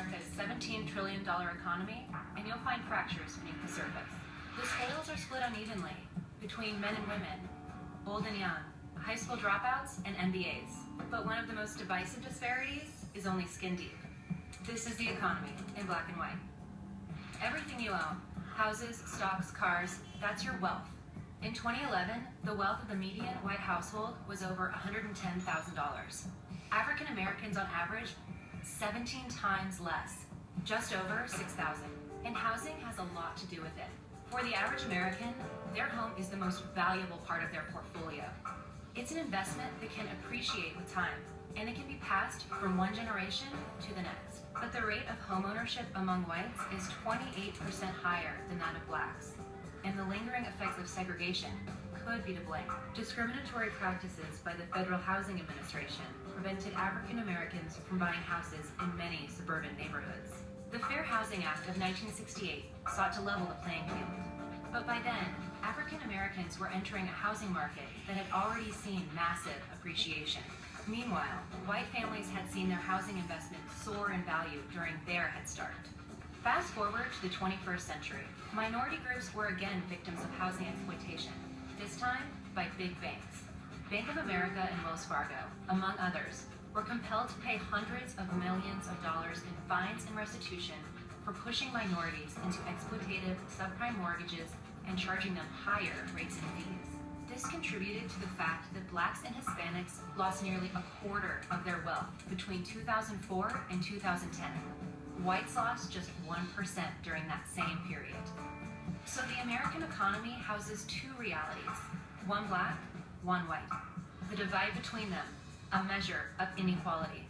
America's $17 trillion economy, and you'll find fractures beneath the surface. The spoils are split unevenly between men and women, old and young, high school dropouts, and MBAs. But one of the most divisive disparities is only skin deep. This is the economy in black and white. Everything you own, houses, stocks, cars, that's your wealth. In 2011, the wealth of the median white household was over $110,000. African Americans on average, 17 times less, just over $6,000. And housing has a lot to do with it. For the average American, their home is the most valuable part of their portfolio. It's an investment that can appreciate with time, and it can be passed from one generation to the next. But the rate of homeownership among whites is 28% higher than that of blacks, and the lingering effects of segregation could be to blame. Discriminatory practices by the Federal Housing Administration prevented African Americans from buying houses in many suburban neighborhoods. The Fair Housing Act of 1968 sought to level the playing field. But by then, African Americans were entering a housing market that had already seen massive appreciation. Meanwhile, white families had seen their housing investment soar in value during their head start. Fast forward to the 21st century, minority groups were again victims of housing exploitation, this time by big banks. Bank of America and Wells Fargo, among others, were compelled to pay hundreds of millions of dollars in fines and restitution for pushing minorities into exploitative subprime mortgages and charging them higher rates and fees. This contributed to the fact that blacks and Hispanics lost nearly a quarter of their wealth between 2004 and 2010. Whites lost just 1% during that same period. So the American economy houses two realities, one black, one white. The divide between them, a measure of inequality.